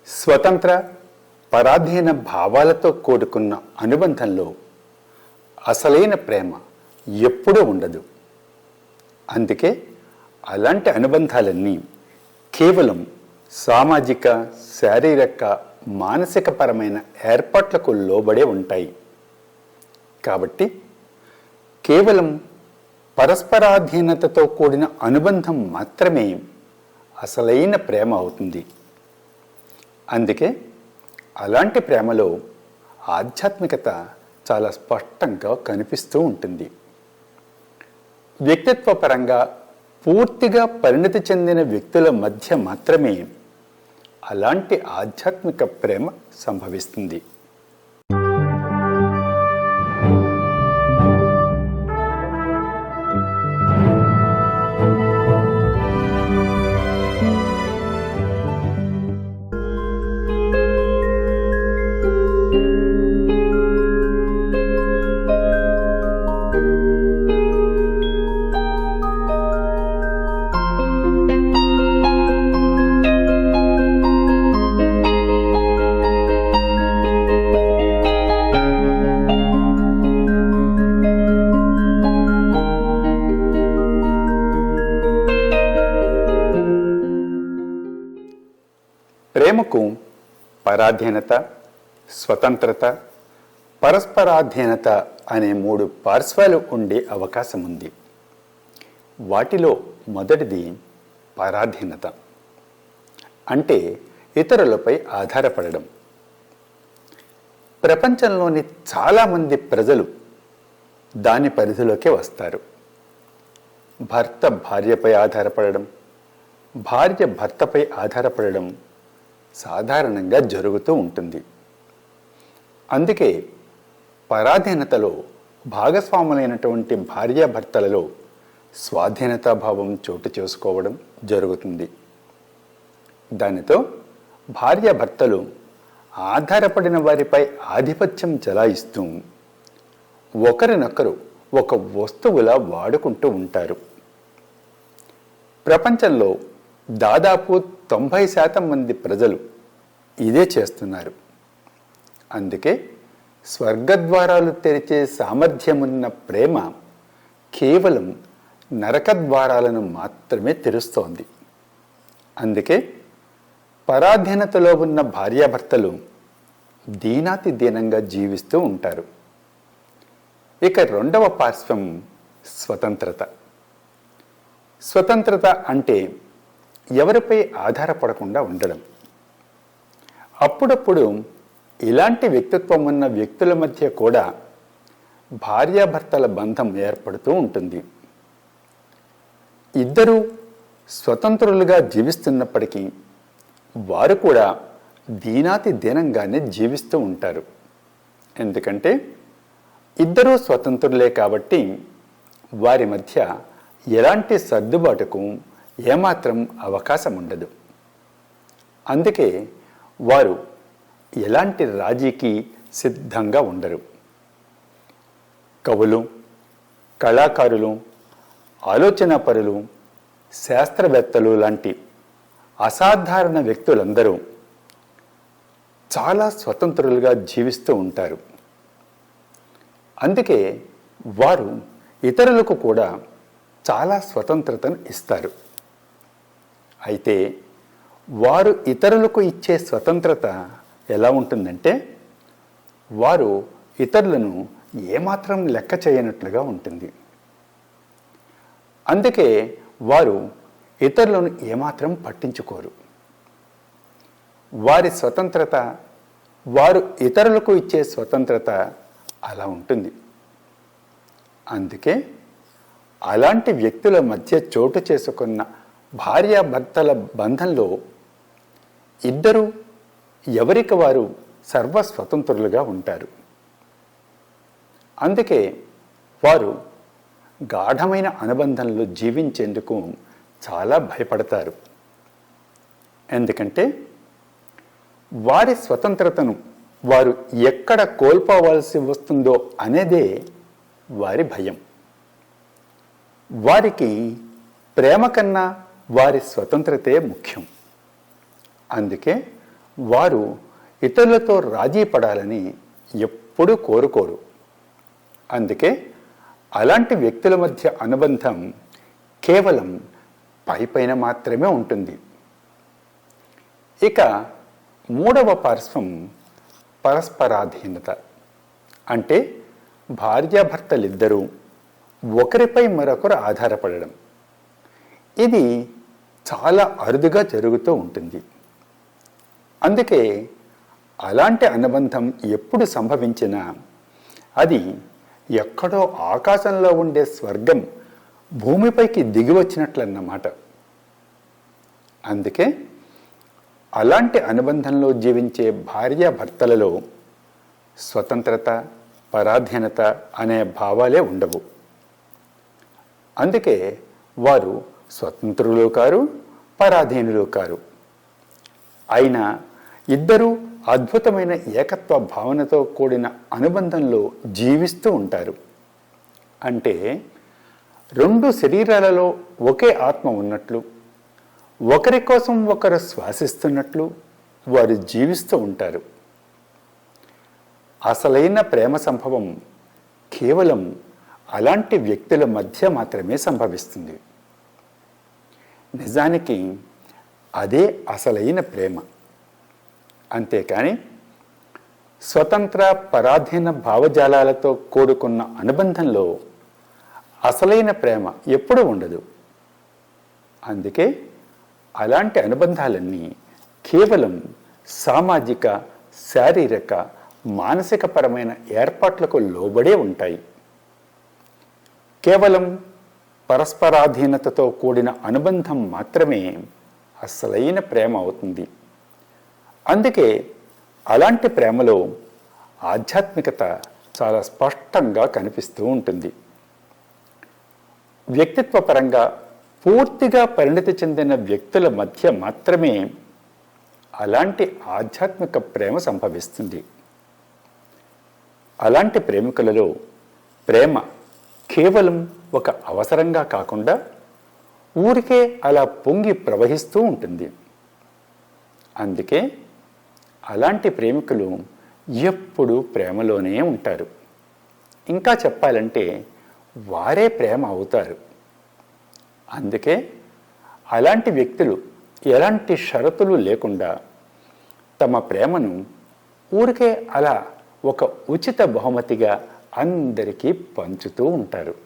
స్వతంత్ర పరాధీన భావాలతో కూడుకున్న అనుబంధంలో అసలైన ప్రేమ ఎప్పుడూ ఉండదు. అందుకే అలాంటి అనుబంధాలన్నీ కేవలం సామాజిక, శారీరక, మానసికపరమైన ఏర్పాట్లకు లోబడే ఉంటాయి. కాబట్టి కేవలం పరస్పరాధీనతతో కూడిన అనుబంధం మాత్రమే అసలైన ప్రేమ అవుతుంది. అందుకే అలాంటి ప్రేమలో ఆధ్యాత్మికత చాలా స్పష్టంగా కనిపిస్తూ ఉంటుంది. వ్యక్తిత్వపరంగా పూర్తిగా పరిణతి చెందిన వ్యక్తుల మధ్య మాత్రమే అలాంటి ఆధ్యాత్మిక ప్రేమ సంభవిస్తుంది. ప్రేమకు పరాధీనత, స్వతంత్రత, పరస్పరాధీనత అనే 3 పార్శ్వాలు ఉండే అవకాశం ఉంది. వాటిలో మొదటిది పరాధీనత, అంటే ఇతరులపై ఆధారపడడం. ప్రపంచంలోని చాలామంది ప్రజలు దాని పరిధిలోకే వస్తారు. భర్త భార్యపై ఆధారపడడం, భార్య భర్తపై ఆధారపడడం సాధారణంగా జరుగుతూ ఉంటుంది. అందుకే పరాధీనతలో భాగస్వాములైనటువంటి భార్యాభర్తలలో స్వాధీనతాభావం చోటు చేసుకోవడం జరుగుతుంది. దానితో భార్యాభర్తలు ఆధారపడిన వారిపై ఆధిపత్యం చెలాయిస్తూ ఒకరినొకరు ఒక వస్తువులా వాడుకుంటూ ఉంటారు. ప్రపంచంలో దాదాపు 90% మంది ప్రజలు ఇదే చేస్తున్నారు. అందుకే స్వర్గద్వారాలు తెరిచే సామర్థ్యమున్న ప్రేమ కేవలం నరకద్వారాలను మాత్రమే తెరుస్తోంది. అందుకే పరాధీనతలో ఉన్న భార్యాభర్తలు దీనాతి దీనంగా జీవిస్తూ ఉంటారు. ఇక రెండవ పార్శ్వం స్వతంత్రత. స్వతంత్రత అంటే ఎవరిపై ఆధారపడకుండా ఉండడం. అప్పుడప్పుడు ఇలాంటి వ్యక్తిత్వం ఉన్న వ్యక్తుల మధ్య కూడా భార్యాభర్తల బంధం ఏర్పడుతూ ఉంటుంది. ఇద్దరూ స్వతంత్రులుగా జీవిస్తున్నప్పటికీ వారు కూడా దీనాతి దీనంగానే జీవిస్తూ ఉంటారు. ఎందుకంటే ఇద్దరూ స్వతంత్రులే కాబట్టి వారి మధ్య ఎలాంటి సర్దుబాటుకు ఏమాత్రం అవకాశం ఉండదు. అందుకే వారు ఎలాంటి రాజీకి సిద్ధంగా ఉండరు. కవులు, కళాకారులు, ఆలోచనాపరులు, శాస్త్రవేత్తలు లాంటి అసాధారణ వ్యక్తులందరూ చాలా స్వతంత్రులుగా జీవిస్తూ ఉంటారు. అందుకే వారు ఇతరులకు కూడా చాలా స్వతంత్రతను ఇస్తారు. అయితే వారు ఇతరులకు ఇచ్చే స్వతంత్రత ఎలా ఉంటుందంటే వారు ఇతరులను ఏమాత్రం లెక్క చేయనట్లుగా ఉంటుంది. అందుకే వారు ఇతరులను ఏమాత్రం పట్టించుకోరు. వారి స్వతంత్రత, వారు ఇతరులకు ఇచ్చే స్వతంత్రత అలా ఉంటుంది. అందుకే అలాంటి వ్యక్తుల మధ్య చోటు చేసుకున్న భార్యాభర్తల బంధంలో ఇద్దరూ ఎవరికి వారు సర్వస్వతంత్రులుగా ఉంటారు. అందుకే వారు గాఢమైన అనుబంధంలో జీవించేందుకు చాలా భయపడతారు. ఎందుకంటే వారి స్వతంత్రతను వారు ఎక్కడ కోల్పోవాల్సి వస్తుందో అనేదే వారి భయం. వారికి ప్రేమ కన్నా వారి స్వతంత్రతే ముఖ్యం. అందుకే వారు ఇతరులతో రాజీ పడాలని ఎప్పుడూ కోరుకోరు. అందుకే అలాంటి వ్యక్తుల మధ్య అనుబంధం కేవలం పైపైన మాత్రమే ఉంటుంది. ఇక మూడవ పార్శ్వం పరస్పరాధీనత. అంటే భార్యాభర్తలిద్దరూ ఒకరిపై మరొకరు ఆధారపడడం. ఇది చాలా అరుదుగా జరుగుతూ ఉంటుంది. అందుకే అలాంటి అనుబంధం ఎప్పుడు సంభవించినా అది ఎక్కడో ఆకాశంలో ఉండే స్వర్గం భూమిపైకి దిగి వచ్చినట్లన్నమాట. అందుకే అలాంటి అనుబంధంలో జీవించే భార్యాభర్తలలో స్వతంత్రత, పరాధీనత అనే భావాలే ఉండవు. అందుకే వారు స్వతంత్రులు కారు, పరాధీనులు కారు. అయినా ఇద్దరూ అద్భుతమైన ఏకత్వ భావనతో కూడిన అనుబంధంలో జీవిస్తూ ఉంటారు. అంటే రెండు శరీరాలలో ఒకే ఆత్మ ఉన్నట్లు, ఒకరి కోసం ఒకరు శ్వాసిస్తున్నట్లు వారు జీవిస్తూ ఉంటారు. అసలైన ప్రేమ సంభవం కేవలం అలాంటి వ్యక్తుల మధ్య మాత్రమే సంభవిస్తుంది. నిజానికి అదే అసలైన ప్రేమ. అంతేకాని స్వతంత్ర, పరాధీన భావజాలాలతో కూడుకున్న అనుబంధంలో అసలైన ప్రేమ ఎప్పుడూ ఉండదు. అందుకే అలాంటి అనుబంధాలన్నీ కేవలం సామాజిక, శారీరక, మానసికపరమైన ఏర్పాట్లకు లోబడే ఉంటాయి. కేవలం పరస్పరాధీనతతో కూడిన అనుబంధం మాత్రమే అసలైన ప్రేమ అవుతుంది. అందుకే అలాంటి ప్రేమలో ఆధ్యాత్మికత చాలా స్పష్టంగా కనిపిస్తూ ఉంటుంది. వ్యక్తిత్వపరంగా పూర్తిగా పరిణతి చెందిన వ్యక్తుల మధ్య మాత్రమే అలాంటి ఆధ్యాత్మిక ప్రేమ సంభవిస్తుంది. అలాంటి ప్రేమికులలో ప్రేమ కేవలం ఒక అవసరంగా కాకుండా ఊరికే అలా పొంగి ప్రవహిస్తూ ఉంటుంది. అందుకే అలాంటి ప్రేమికులు ఎప్పుడూ ప్రేమలోనే ఉంటారు. ఇంకా చెప్పాలంటే వారే ప్రేమ అవుతారు. అందుకే అలాంటి వ్యక్తులు ఎలాంటి షరతులు లేకుండా తమ ప్రేమను ఊరికే అలా ఒక ఉచిత బహుమతిగా అందరికీ పంచుతూ ఉంటారు.